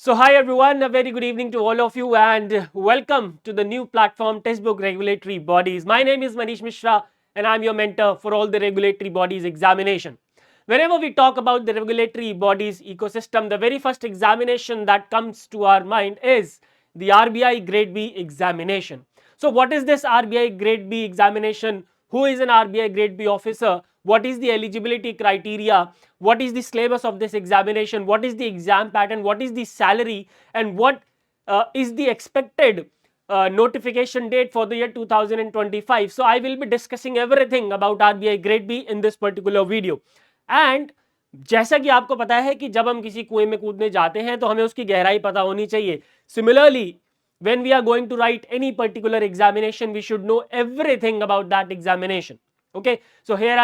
So hi everyone, a very good evening to all of you and welcome to the new platform Textbook Regulatory Bodies. My name is Manish Mishra and I'm your mentor for all the regulatory bodies examination. Whenever we talk about the regulatory bodies ecosystem, the very first examination that comes to our mind is the RBI Grade B examination. So what is this RBI Grade B examination? Who is an RBI Grade B officer? What is the eligibility criteria? What is the syllabus of this examination? What is the exam pattern? What is the salary? And what is the expected notification date for the year 2025? So I will be discussing everything about RBI Grade B in this particular video. And जैसा कि आपको पता है कि जब हम किसी कुएं में कूदने जाते हैं तो हमें उसकी गहराई पता होनी चाहिए. Similarly, when we are going to write any particular examination, we should know everything about that examination. Okay, so here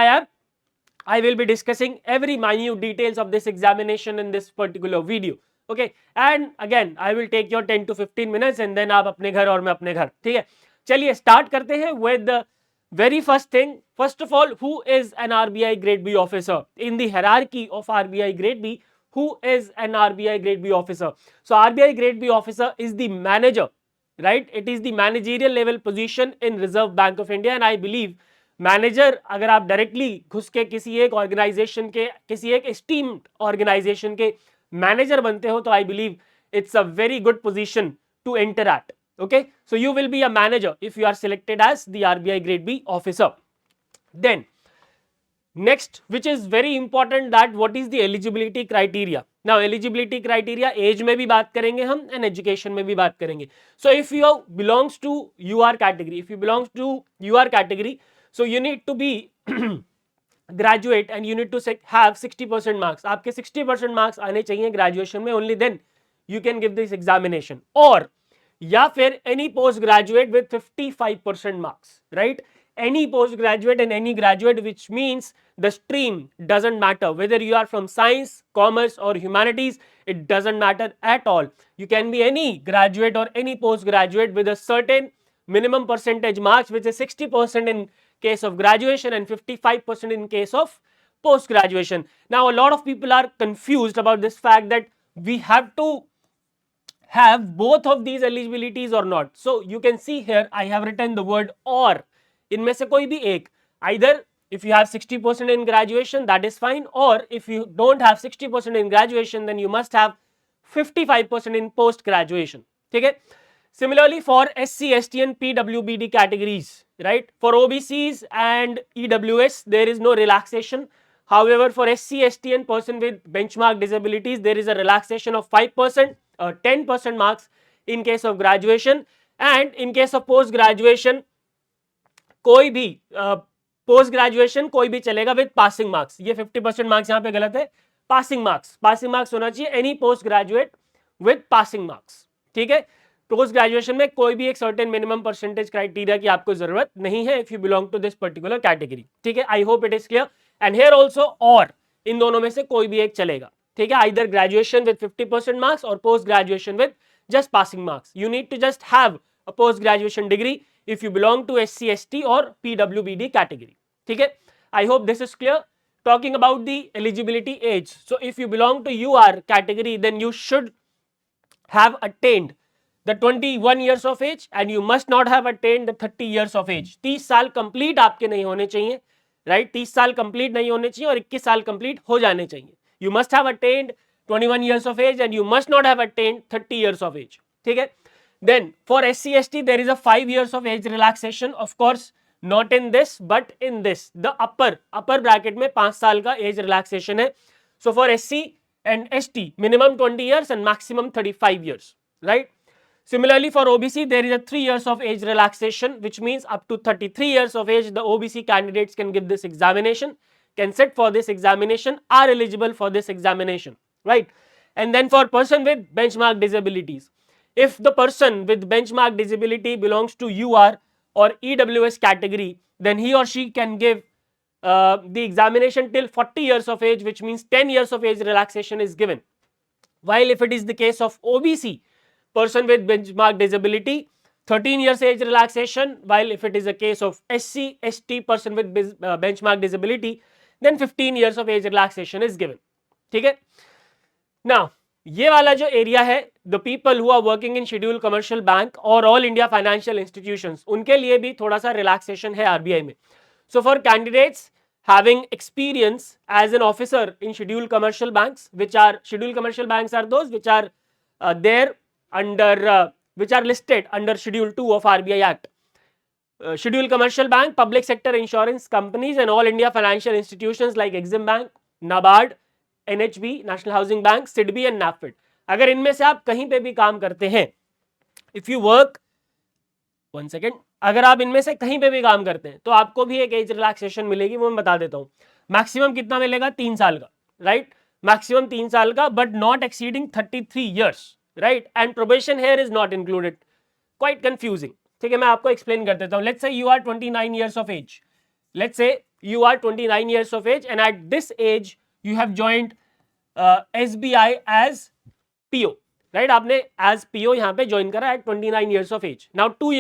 I will be discussing every minute details of this examination in this particular video. Okay, and again I will take your 10 to 15 minutes and then आप अपने घर और मैं अपने घर. ठीक है, चलिए start करते हैं with the very first thing. First of all, who is an RBI Grade B officer? In the hierarchy of RBI Grade B, who is an RBI Grade B officer? So RBI Grade B officer is the manager, right? It is the managerial level position in Reserve Bank of India, and I believe manager अगर आप directly घुस के किसी एक organisation के किसी एक esteemed organisation के मैनेजर बनते हो तो I believe it's a very good position to enter at. Okay, so you will be a manager if you are selected as the RBI Grade B officer. Then next, which is very important, that what is the eligibility criteria. Now eligibility criteria age में भी बात करेंगे हम and education में भी बात करेंगे. So if you belongs to UR category, if you belongs to UR category, so you need to be graduate and you need to have 60% marks. आपके 60% marks आने चाहिए graduation में, only then you can give this examination. और या फिर any post graduate with 55% marks, right? Any post graduate and any graduate, which means the stream doesn't matter whether you are from science, commerce or humanities, it doesn't matter at all. You can be any graduate or any post graduate with a certain minimum percentage marks, which is 60% in case of graduation and 55% in case of post graduation. Now a lot of people are confused about this fact that we have to have both of these eligibilities or not. So you can see here I have written the word or. इनमें से कोई भी एक, either if you have 60% in graduation, that is fine, or if you don't have 60% in graduation, then you must have 55% in post graduation. ठीक है. Similarly for SC, ST and PWBD categories, right? For OBCs and EWS there is no relaxation. However, for SC, ST and person with benchmark disabilities, there is a relaxation of 5%, 10% marks in case of graduation, and in case of post graduation कोई भी post graduation कोई भी चलेगा with passing marks. ये 50% marks यहाँ पे गलत है, पासिंग मार्क्स होना चाहिए any post graduate with passing marks. ठीक है, पोस्ट ग्रेजुएशन में कोई भी एक सर्टेन मिनिमम परसेंटेज क्राइटेरिया की आपको जरूरत नहीं है if you belong to this particular category. ठीक है, I hope it is clear. And here also और, इन दोनों में से कोई भी एक चलेगा. ठीक है, आइदर ग्रेजुएशन विद 50% मार्क्स और post graduation with just passing marks. You need to just have a post graduation degree if you belong to SC, ST or PWBD category. ठीक है, I hope this is clear. Talking about the eligibility age, so if you belong to UR category, then you should have attained the 21 years of age and you must not have attained the 30 years of age. 30 साल complete आपके नहीं होने चाहिए, right? 30 साल complete नहीं होने चाहिए और 21 साल complete हो जाने चाहिए. You must have attained 21 years of age and you must not have attained 30 years of age. ठीक है. Then for SC, ST there is a 5 years of age relaxation. Of course not in this but in this, the upper bracket में 5 साल का age relaxation है. So for SC and ST minimum 20 years and maximum 35 years, right? Similarly for OBC there is a 3 years of age relaxation, which means up to 33 years of age the OBC candidates can give this examination, can sit for this examination, are eligible for this examination, right? And then for person with benchmark disabilities, if the person with benchmark disability belongs to UR or EWS category, then he or she can give the examination till 40 years of age, which means 10 years of age relaxation is given. While if it is the case of OBC, person with benchmark disability, 13 years age relaxation, while if it is a case of SC, ST person with benchmark disability, then 15 years of age relaxation is given. ठीक है. Now ये वाला जो area है, the people who are working in schedule commercial bank और all India financial institutions, उनके लिए भी थोड़ा सा रिलैक्सेशन है आरबीआई में. So for candidates having experience as an officer in scheduled commercial banks, which are scheduled commercial banks are those which are there under which are listed under schedule 2 of RBI Act. Scheduled commercial bank, public sector insurance companies and all India financial institutions like Exim Bank, NABARD, NHB, National Housing Bank, SIDBI and NAFED. अगर इनमें से आप कहीं पे भी काम करते हैं, if you work, one second, अगर आप इनमें से कहीं पे भी काम करते हैं तो आपको भी एक एज रिलैक्सेशन मिलेगी, वो मैं बता देता हूं. मैक्सिमम कितना मिलेगा? 3 साल का, राइट? मैक्सिमम 3 साल का, but not exceeding 33 years, right? And probation here is not included. Quite confusing, ठीक है, मैं आपको एक्सप्लेन कर देता हूं. Let's say you are 29 years of age, let's say you are 29 years of age and at this age you have joined SBI as PO, right? आपने as PO यहां पे ज्वाइन करा at 29 years of age. Now 2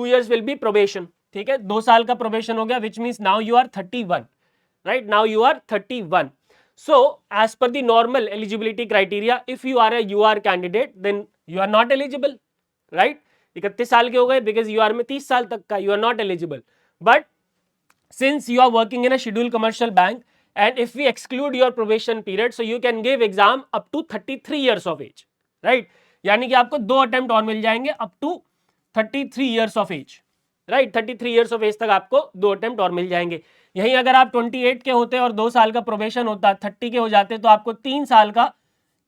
years will be probation, ठीक है, 2 साल का probation हो गया, which means now you are 31, right? Now you are 31. So as per the normal eligibility criteria, if you are a UR candidate then you are not eligible, right? 31 साल के हो गए, बिकॉज UR में 30 साल तक का, you are not eligible. But since you are working in a schedule commercial bank and if we exclude your probation period, so you can give exam up to 33 years of age, right? यानी कि आपको 2 attempt और मिल जाएंगे up to 33 years of age, right? 33 years of age तक आपको 2 attempt और मिल जाएंगे. यहीं अगर आप 28 के होते और 2 साल का प्रोबेशन होता, 30 के हो जाते, तो आपको 3 साल का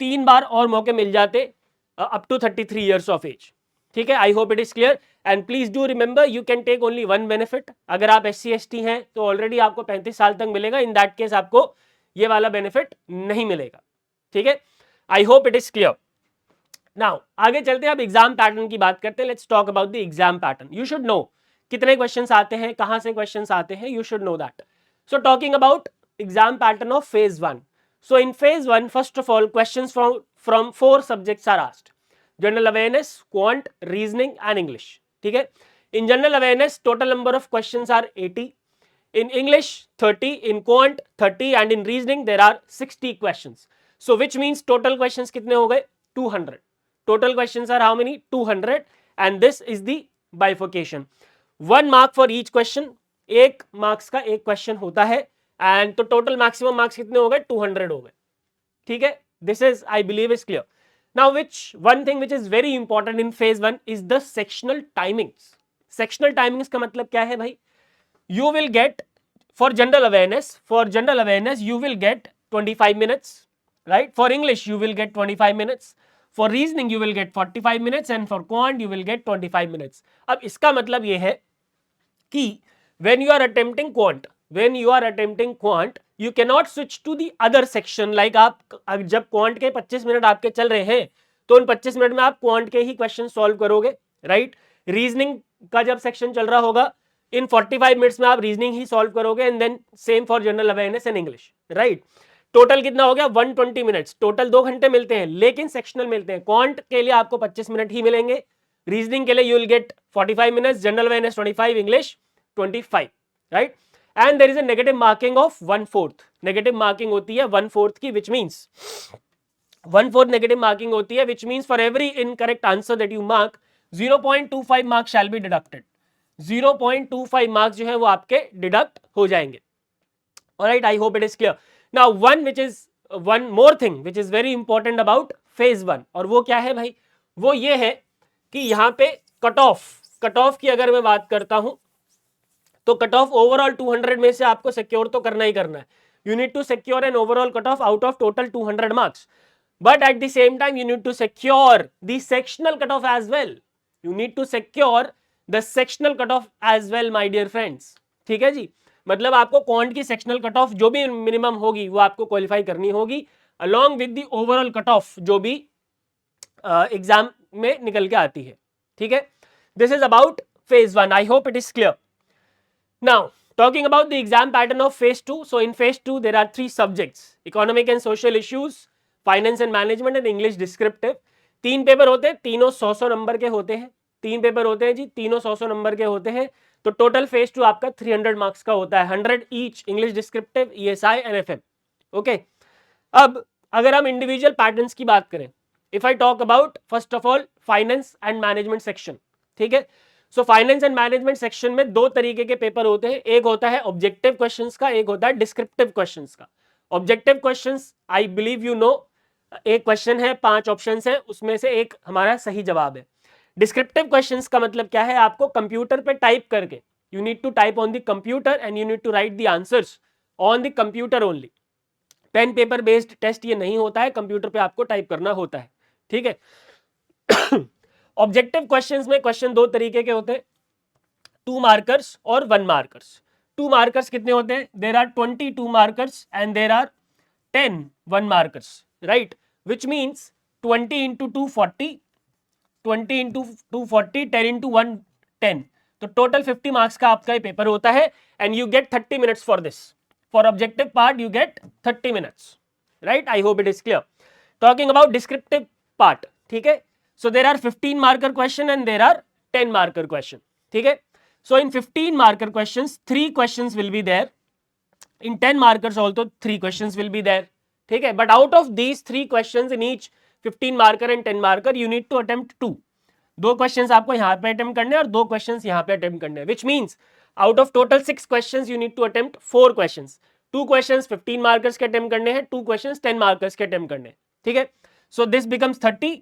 3 बार और मौके मिल जाते up to 33 years of age, ठीक है? I hope it is clear. And please do remember you can take only one benefit. अगर आप SC/ST हैं तो ऑलरेडी आपको 35 साल तक मिलेगा, इन दैट केस आपको ये वाला बेनिफिट नहीं मिलेगा, ठीक है? I hope it is clear. Now आगे चलते हैं, अब एग्जाम पैटर्न की बात करते हैं. Let's talk about the exam pattern. You should know कितने क्वेश्चंस आते हैं, कहां से क्वेश्चंस आते हैं, you should know that. So talking about exam pattern of phase 1. So in phase 1 first of all questions from 4 subjects are asked. General awareness, quant, reasoning and English, ठीक है? In general awareness total number of questions are 80, in English 30, in quant 30 and in reasoning there are 60 questions. So which means total questions कितने हो गए? 200. Total questions are how many? 200 and this is the bifurcation. 1 mark for each question. 1 marks का एक question होता है and तो total maximum marks कितने हो गए? 200 हो गए, ठीक है? This is I believe is clear. Now one thing which is very important in phase 1 is the sectional timings. Sectional timings का मतलब क्या है भाई? You will get for general awareness you will get 25 minutes, right? For English you will get 25 minutes, for reasoning you will get 45 minutes and for quant you will get 25 minutes. अब इसका मतलब ये है कि when you are attempting quant you cannot switch to the other section. like आप जब quant के 25 minute आपके चल रहे हैं तो उन 25 मिनट में आप quant के ही क्वेश्चन सॉल्व करोगे, राइट? रीजनिंग का जब सेक्शन चल रहा होगा इन 45 मिनट्स में आप रीजनिंग ही सॉल्व करोगे and then same for general awareness and English, right? Total कितना हो गया? 120 मिनट्स. टोटल 2 घंटे मिलते हैं, लेकिन सेक्शनल मिलते हैं. क्वांट के लिए आपको 25 मिनट ही मिलेंगे, रीजनिंग के लिए you will get 45 minutes, general awareness 25, English 25, right? And there is a negative marking of 1/4. Negative marking होती है 1/4 की, विच मीन्स 1/4 नेगेटिव मार्किंग होती है, which means for every incorrect answer that you mark 0.25 marks shall be deducted. 0.25 marks जो है वो आपके deduct हो जाएंगे. Alright, I hope it is clear. Now one more thing which is very important about phase 1, और वो क्या है भाई? वो ये है कि यहाँ पे कट ऑफ की अगर मैं बात करता हूं तो कट ऑफ ओवरऑल 200 में से आपको सिक्योर तो करना ही करना है. You need to secure an overall cut off out of total 200 marks, but at the same time you need to secure the sectional cutoff as well. You need to secure the sectional cutoff as well, my dear friends. ठीक है जी, मतलब आपको quant की sectional cut off जो भी minimum होगी वो आपको क्वालिफाई करनी होगी along with the overall cut off जो भी एग्जाम में निकल के आती है, ठीक है? This is about phase 1. I hope it is clear. Now talking about the exam pattern of phase 2. So in phase 2 there are 3 subjects: economic and social issues, finance and management and English descriptive. 3 paper होते हैं, तीनों 100 number के होते हैं. 3 paper होते हैं जी, तीनों 100 number के होते हैं. तो टोटल phase 2 आपका 300 मार्क्स का होता है, 100 each English descriptive, ESI and FM. Okay, अब अगर हम इंडिविजुअल पैटर्न्स की बात करें, if I talk about first of all finance and management section, ठीक है। So finance and management section में दो तरीके के पेपर होते हैं, एक होता है ऑब्जेक्टिव क्वेश्चंस का, एक होता है डिस्क्रिप्टिव क्वेश्चंस का। Objective questions I believe you know, एक क्वेश्चन है 5 ऑप्शंस है, उसमें से एक हमारा सही जवाब है। डिस्क्रिप्टिव क्वेश्चंस का मतलब क्या है, आपको कंप्यूटर पे टाइप करके, you need to type on the computer and you need to write the answers on the computer only. Pen paper based test ये नहीं होता है, कंप्यूटर पे आपको टाइप करना होता है, ठीक है। ऑब्जेक्टिव क्वेश्चंस में क्वेश्चन दो तरीके के होते हैं, 2 मार्कर्स और 1 मार्कर्स। 2 मार्कर्स कितने होते हैं, there are 22 markers and there are 10 1 markers, right, which means 20 into 2 40, 20 into 2 40, 10 into 1 10, तो टोटल 50 मार्क्स का आपका ये पेपर होता है and you get 30 minutes for this. For objective part you get 30 minutes, right? I hope it is clear. Talking about descriptive part, ठीक है, so there are 15 marker question and there are 10 marker question, ठीक है। So in 15 marker questions 3 questions will be there, in 10 markers also 3 questions will be there, ठीक है। But out of these 3 questions in each 15 marker and 10 marker you need to attempt 2, 2 questions आपको यहाँ पे attempt करने हैं और 2 questions यहाँ पे अटेम्प्ट करने हैं, which means out of total 6 questions you need to attempt 4 questions, 2 questions 15 markers के अटेम्प्ट करने हैं, 2 क्वेश्चंस 10 मार्कर्स के अटेम्प्ट करने हैं, ठीक है। So this becomes 30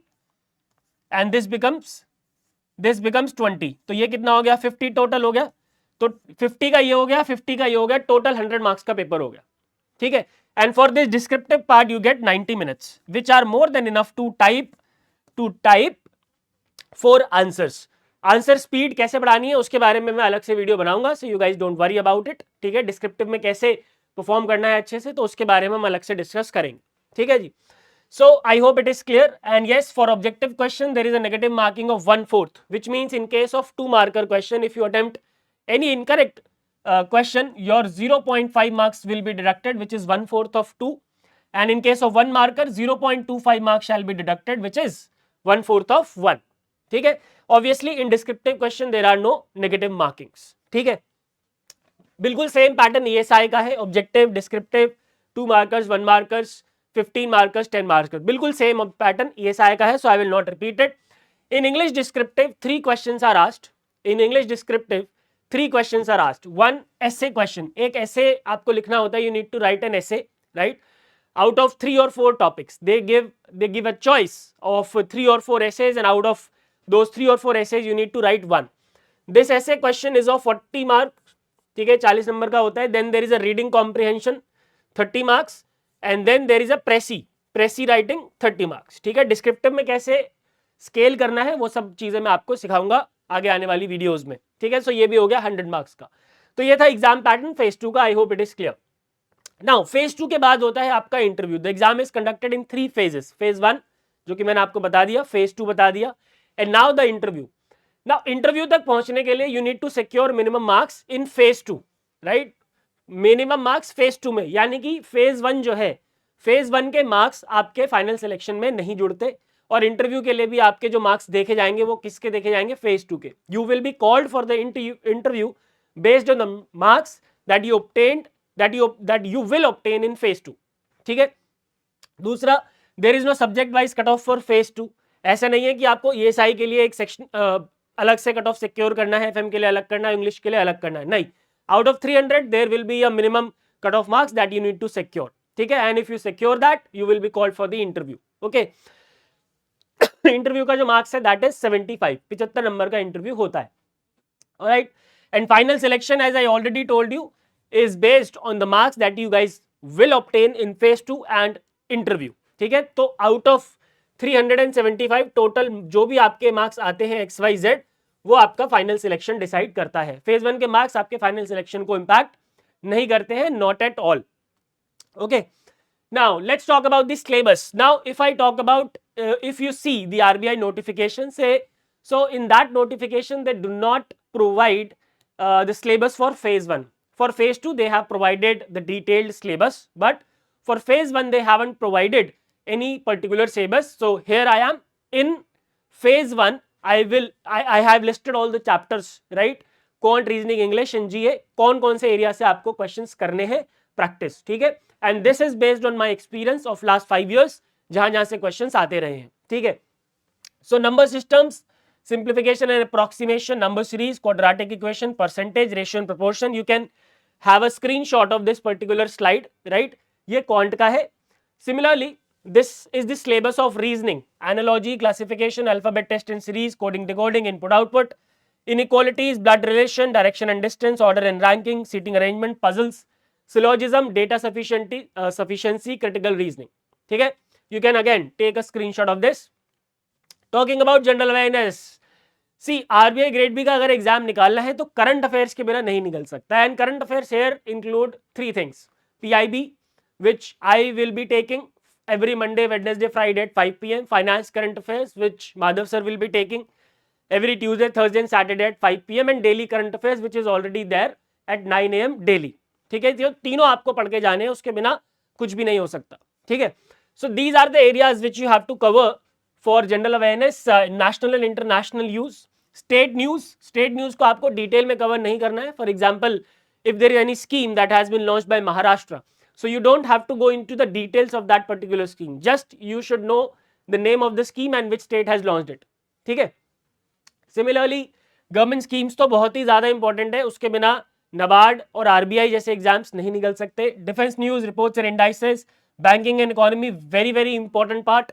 and this becomes 20, तो ये कितना हो गया 50 टोटल हो गया, तो 50 का ये हो गया, 50 का ये हो गया, टोटल 100 मार्क्स का पेपर हो गया, ठीक है। And for this descriptive part you get 90 minutes which are more than enough to type 4 answers. Answer speed कैसे बढ़ानी है उसके बारे में मैं अलग से वीडियो बनाऊंगा, so you guys don't worry about it, ठीक है। डिस्क्रिप्टिव में कैसे परफॉर्म करना है अच्छे से, तो उसके बारे में हम अलग से डिस्कस करेंगे, ठीक है जी। So I hope it is clear and yes, for objective question there is a negative marking of 1/4, which means in case of 2 marker question if you attempt any incorrect question your 0.5 marks will be deducted, which is 1/4 of 2, and in case of 1 marker 0.25 marks shall be deducted, which is 1/4 of 1, ठीक है। Obviously in descriptive question there are no negative markings, ठीक है। बिल्कुल same pattern ESI का है, objective, descriptive, 2 markers, 1 markers, 15 markers, 10 markers, बिल्कुल same pattern ESI का है, so I will not repeat it. In English descriptive 3 questions are asked, in English descriptive 3 questions are asked, 1 essay question, एक ऐसे आपको लिखना होता है, you need to right N essay, right, out of 3 or 4 topics they give a choice of 3 or 4 essays, and out of those 3 or 4 essays you need to write one. This essay question is of 40 marks, ठीक है, 40 number का होता है। then there is a reading comprehension 30 marks and then there is a pressy writing 30 marks, ठीक है। Descriptive में कैसे scale करना है वो सब चीजें मैं आपको सिखाऊंगा आगे आने वाली वीडियोस में, ठीक है। सो ये भी हो गया 100 मार्क्स का। तो ये था एग्जाम पैटर्न फेज 2 का, आई hope it is clear. Now phase 2 के बाद होता है आपका interview. The exam is conducted in 3 phases, phase 1 जो कि मैंने आपको बता दिया, फेज 2 बता दिया, एंड नाउ द इंटरव्यू। नाउ इंटरव्यू तक पहुंचने के लिए you need to secure minimum marks in phase 2, right, minimum marks phase 2 में, यानी कि फेज 1 जो है, फेज 1 के मार्क्स आपके फाइनल सिलेक्शन में नहीं जुड़ते, और इंटरव्यू के लिए भी आपके जो मार्क्स देखे जाएंगे वो किसके देखे जाएंगे, फेज 2 के। You will be called for the interview based on the marks that you obtained that you will obtain in phase 2, ठीक है। दूसरा, there is no subject wise cut off for phase 2, ऐसा नहीं है कि आपको ESI के लिए एक सेक्शन अलग से कट ऑफ सिक्योर करना है, FM के लिए अलग करना है, इंग्लिश के लिए अलग करना है, नहीं। Out of 300 there will be a minimum cut off marks that you need to secure, ठीक है, and if you secure that you will be called for the interview, okay. Interview का जो मार्क्स है दैट इज 75, 75 नंबर का interview होता है, alright. And final selection as I already told you is based on the marks that you guys will obtain in phase 2 and interview, ठीक है। तो out of 375 total जो भी आपके मार्क्स आते हैं XYZ, वो आपका फाइनल सिलेक्शन डिसाइड करता है। फेज 1 के मार्क्स आपके फाइनल सिलेक्शन को इंपैक्ट नहीं करते हैं, not at all, okay. Now let's talk about the syllabus. Now if I talk about, if you see the RBI notification say, so in that notification they do not provide the syllabus for phase 1. For phase 2 they have provided the detailed syllabus, but for phase 1 they haven't provided any particular syllabus. So here I am in phase 1, I have listed all the chapters, right, quant, reasoning, English and GA, कौन कौन से area से आपको questions करने हैं practice, ठीक है, and this is based on my experience of last 5 years, जहां से क्वेश्चंस आते रहे हैं, ठीक है. So number systems, simplification and approximation, number series, quadratic equation, percentage, ratio and proportion. You can have a screenshot of this particular slide, right? ये quant का है. Similarly, this is the syllabus of reasoning, analogy, classification, alphabet test and series, coding, decoding, input, output, inequalities, blood relation, direction and distance, order and ranking, seating arrangement, puzzles, syllogism, data sufficiency, critical reasoning. ठीक है? You can again take a screenshot of this. Talking about general awareness, see RBI grade B का अगर exam निकालना है तो current affairs के बिना नहीं निकल सकता. And current affairs here include 3 things. PIB which I will be taking every Monday, Wednesday, Friday at 5 PM. Finance current affairs which Madhav sir will be taking every Tuesday, Thursday and Saturday at 5 PM. and daily current affairs which is already there at 9 AM daily. ठीक है, तीनों आपको पढ़ के जाने हैं, उसके बिना कुछ भी नहीं हो सकता. ठीक है, so these are the areas which you have to cover for general awareness, national and international use. State news को आपको डिटेल में कवर नहीं करना है. For example, if there is any scheme that has been launched by Maharashtra, so you don't have to go into the details of that particular scheme, just you should know the name of the scheme and which state has launched it. ठीक है. Similarly, government schemes तो बहुत ही ज्यादा important है, उसके बिना नबार्ड और RBI जैसे एग्जाम्स नहीं निकल सकते. Defence news, reports and indices, banking and economy, very very important part.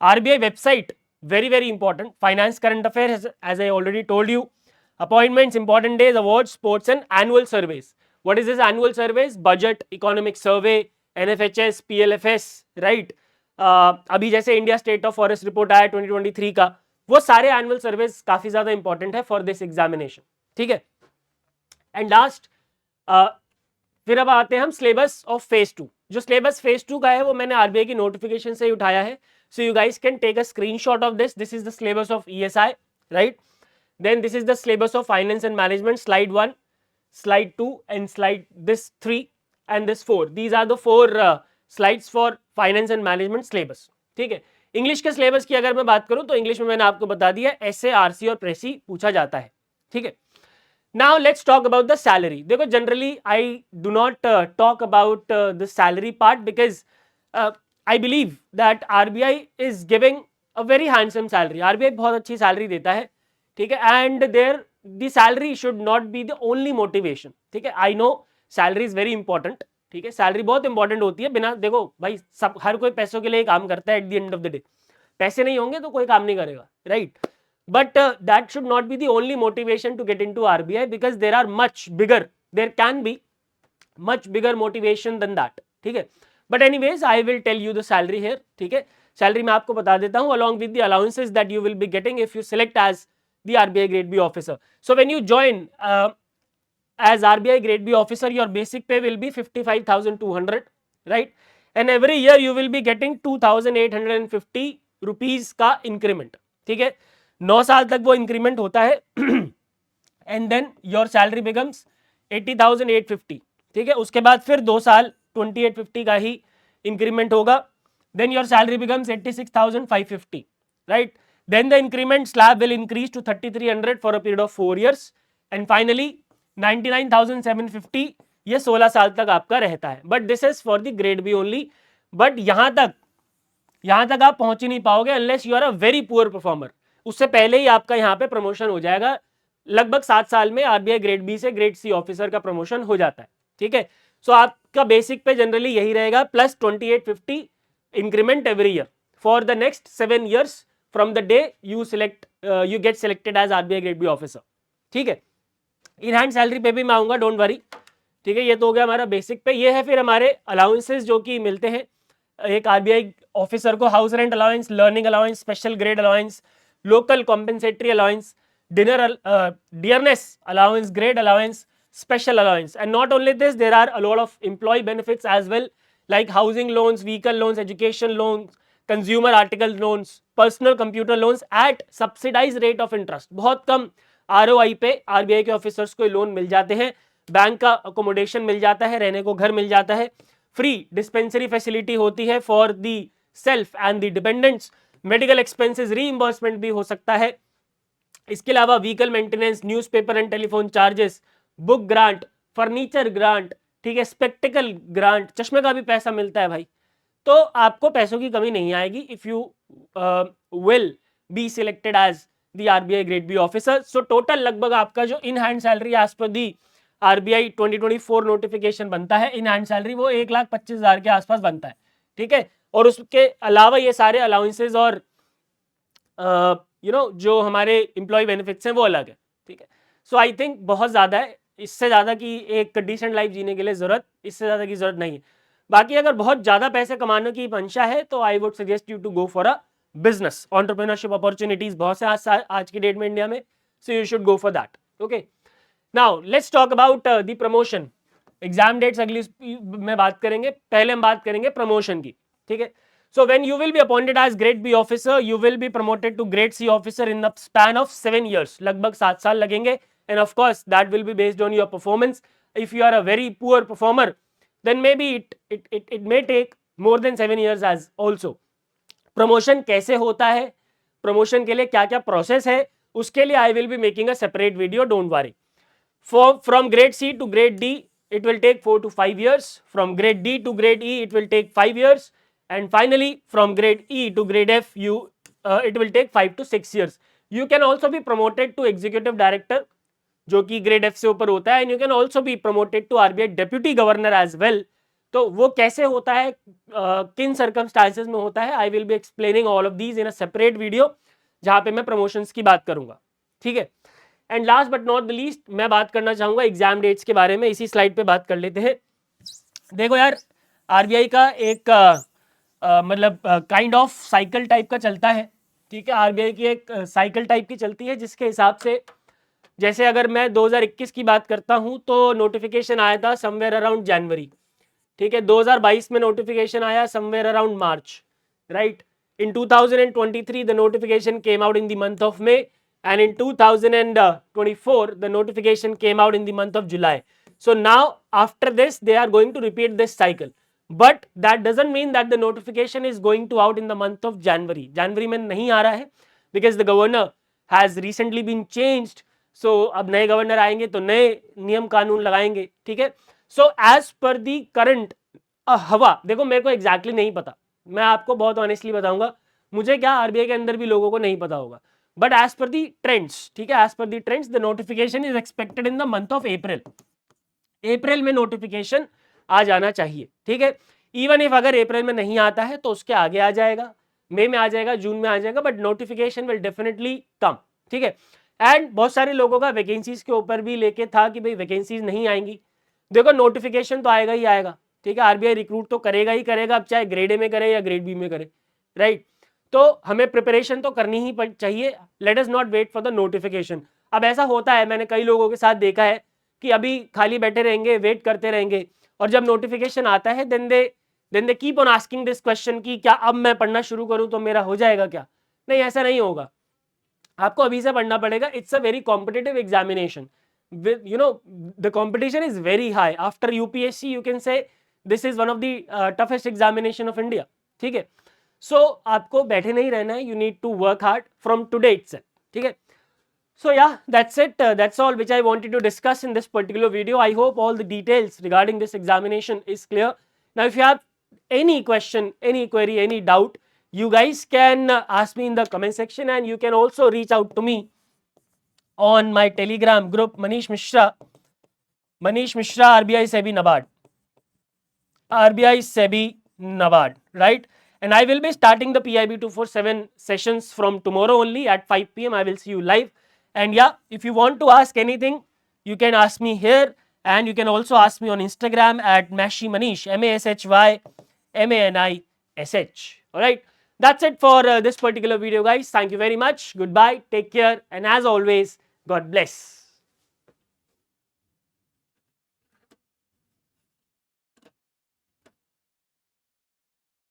RBI website, very very important. Finance current affairs, as I already told you. Appointments, important days, awards, sports and annual surveys. What is this annual surveys? Budget, economic survey, NFHS, PLFS, right? अभी जैसे India state of forest report आया 2023 का, वो सारे annual surveys काफी ज्यादा important है for this examination. ठीक है. एंड लास्ट, फिर अब आते हैं हम सिलेबस ऑफ फेज 2. जो सिलेबस फेज 2 का है वो मैंने आरबीआई की नोटिफिकेशन से ही उठाया है. So you guys can take a screenshot of this. This is the syllabus of ESI, right? Then this is the syllabus of finance and management, slide 1, slide 2 and slide this 3 and this 4. These are the 4 slides for finance and management syllabus. ठीक है. English के syllabus की अगर मैं बात करूं तो English में मैंने आपको बता दिया, एसए, आरसी और प्रेसी पूछा जाता है. ठीक है. Now let's talk about the salary. देखो, generally I do not talk about the salary part because I believe that RBI is giving a very handsome salary. RBI बहुत अच्छी सैलरी देता है. ठीक है. And there the salary should not be the only motivation. ठीक है. I know salary is very important. ठीक है, सैलरी बहुत इंपॉर्टेंट होती है. बिना, देखो भाई, सब हर कोई पैसों के लिए काम करता है. At the end of the day पैसे नहीं होंगे तो कोई काम नहीं करेगा, right? But that should not be the only motivation to get into RBI, because there are much bigger, there can be much bigger motivation than that. ठीक है. But anyways I will tell you the salary here. ठीक है. Salary मैं आपको बता देता हूं along with the allowances that you will B getting if you select as the RBI grade B officer. So when you join as RBI grade B officer, your basic pay will be 55,200, right? And every year you will be getting 2,850 rupees का increment. ठीक है. 9 साल तक वो increment होता है. And then your salary becomes 80,850. ठीक है. उसके बाद फिर 2 साल 2850 का ही increment होगा. Then your salary becomes 86,550, right? Then the increment slab will increase to 3,300 for a period of 4 years. And finally 99,750 ये 16 साल तक आपका रहता है. But this is for the grade B only. But यहां तक आप पहुंच ही नहीं पाओगे unless you are a very poor performer. उससे पहले ही आपका यहाँ पे प्रमोशन हो जाएगा. लगभग 7 साल में आरबीआई ग्रेड बी से ग्रेड सी ऑफिसर का प्रमोशन हो जाता है. ठीक है. सो आपका बेसिक पे जनरली यही रहेगा plus 2850 increment every year for the next 7 years from the day you get selected as RBI grade B officer. ठीक है. इन हैंड सैलरी पे भी मैं आऊंगा, डोंट वरी. ठीक है. ये तो हो गया हमारा बेसिक पे. ये है फिर हमारे अलाउंसेस जो कि मिलते हैं एक आरबीआई ऑफिसर को. House rent allowance, learning allowance, special grade allowance, local compensatory allowance, dearness allowance, grade allowance, special allowance. And not only this, there are a lot of employ benefits as well, like housing loans, vehicle loans, education loans, consumer article loans, personal computer loans at subsidize rate of interest. बहुत कम ROI पे RBI के officers को loan मिल जाते हैं. Bank का accommodation मिल जाता है, रहने को घर मिल जाता है. फ्री डिस्पेंसरी फैसिलिटी होती है for the self and the dependents. Medical expenses reimbursement भी हो सकता है. इसके अलावा vehicle maintenance, newspaper and telephone charges, book grant, furniture grant, ठीक है, स्पेक्टिकल ग्रांट, चश्मे का भी पैसा मिलता है भाई, तो आपको पैसों की कमी नहीं आएगी if you will be selected as the RBI grade B officer. So total लगभग आपका जो in hand salary as per the RBI 2024 notification बनता है, इन हैंड सैलरी वो 1,25,000 के आसपास बनता है. ठीक है, और उसके अलावा ये सारे अलाउंसेस और जो हमारे एम्प्लॉय बेनिफिट्स हैं वो अलग है. ठीक है, सो आई थिंक बहुत ज़्यादा है, इससे ज़्यादा की एक डिसेंट लाइफ जीने के लिए ज़रूरत, इससे ज़्यादा की ज़रूरत नहीं है. बाकी अगर बहुत ज़्यादा पैसे कमाने की मंशा है तो I would suggest you to go for a business. Entrepreneurship opportunities बहुत से आज की डेट में इंडिया में, so you should go for that. Okay, now let's talk about the promotion. Exam dates अगली में बात करेंगे, पहले हम बात करेंगे प्रमोशन की. ठीक है, so when you will be appointed as grade B officer, you will be promoted to grade C officer in the span of 7 years. लगभग 7 साल लगेंगे, and of course that will be based on your performance. If you are a very poor performer, then maybe it may take more than 7 years as also. Promotion कैसे होता है, promotion के लिए क्या क्या प्रोसेस है, उसके लिए I will be making a separate video, don't worry. From grade C to grade D, it will take 4 to 5 years. From grade D to grade E, it will take 5 years. And finally, from grade E to grade F, it will take 5 to 6 years. You can also be promoted to executive director, जो कि grade F से ऊपर होता है, and you can also be promoted to RBI deputy governor as well. तो वो कैसे होता है, किन सर्कमस्टांसेस में होता है, I will be explaining all of these in a separate video, जहां पे मैं प्रमोशंस की बात करूंगा. ठीक है, and last but not the least मैं बात करना चाहूंगा एग्जाम डेट्स के बारे में. इसी स्लाइड पे बात कर लेते हैं. देखो यार, आरबीआई का एक मतलब काइंड ऑफ साइकिल टाइप का चलता है. ठीक है, आरबीआई की एक साइकिल टाइप की चलती है, जिसके हिसाब से जैसे अगर मैं 2021 की बात करता हूं तो नोटिफिकेशन आया था समवेयर अराउंड जनवरी. ठीक है, 2022 में नोटिफिकेशन आया somewhere around March, right. In 2023 the notification came out in the month of May, and in 2024 the notification came out in the month of July. So now after this they are going to repeat this cycle, but that doesn't mean that the notification is going to out in the month of January में नहीं आ रहा है, because the governor has recently been changed. So अब नए governor आएंगे तो नए नियम कानून लगाएंगे. ठीक है, so as per the current हवा, देखो मेरे को exactly नहीं पता, मैं आपको बहुत ऑनेस्टली बताऊंगा, मुझे क्या आरबीआई के अंदर भी लोगों को नहीं पता होगा, but as per the trends, ठीक है, as per the trends the notification is expected in the month of April. April में नोटिफिकेशन आ जाना चाहिए. ठीक है, इवन इफ अगर अप्रैल में नहीं आता है तो उसके आगे आ जाएगा, मई में आ जाएगा, जून में आ जाएगा, but notification will definitely come. ठीक है, एंड बहुत सारे लोगों का वैकेंसीज के ऊपर भी लेके था कि भाई वैकेंसीज नहीं आएंगी. देखो नोटिफिकेशन तो आएगा ही आएगा. ठीक है, आरबीआई रिक्रूट तो करेगा ही करेगा, अब चाहे ग्रेड ए में करे या ग्रेड बी में करे, राइट. तो हमें प्रिपरेशन तो करनी ही चाहिए. Let us not wait for the notification. अब ऐसा होता है, मैंने कई लोगों के साथ देखा है कि अभी खाली बैठे रहेंगे, वेट करते रहेंगे, और जब नोटिफिकेशन आता है then they keep on asking this question कि क्या अब मैं पढ़ना शुरू करूं तो मेरा हो जाएगा क्या. नहीं, ऐसा नहीं होगा, आपको अभी से पढ़ना पड़ेगा. It's a very competitive examination. The competition is very high. After UPSC you can say this is one of the toughest examination of India. ठीक है, सो आपको बैठे नहीं रहना है, you need to work hard from today itself. ठीक है, so yeah, that's it, that's all which I wanted to discuss in this particular video. I hope all the details regarding this examination is clear. Now if you have any question, any query, any doubt, you guys can ask me in the comment section, and you can also reach out to me on my telegram group, Manish Mishra, RBI SEBI NABARD, right. And I will be starting the PIB 247 sessions from tomorrow only at 5 p.m. I will see you live. And yeah, if you want to ask anything, you can ask me here, and you can also ask me on Instagram at Mashhy Manish, MASHY MANISH. Alright, that's it for this particular video, guys. Thank you very much. Goodbye, take care, and as always, God bless.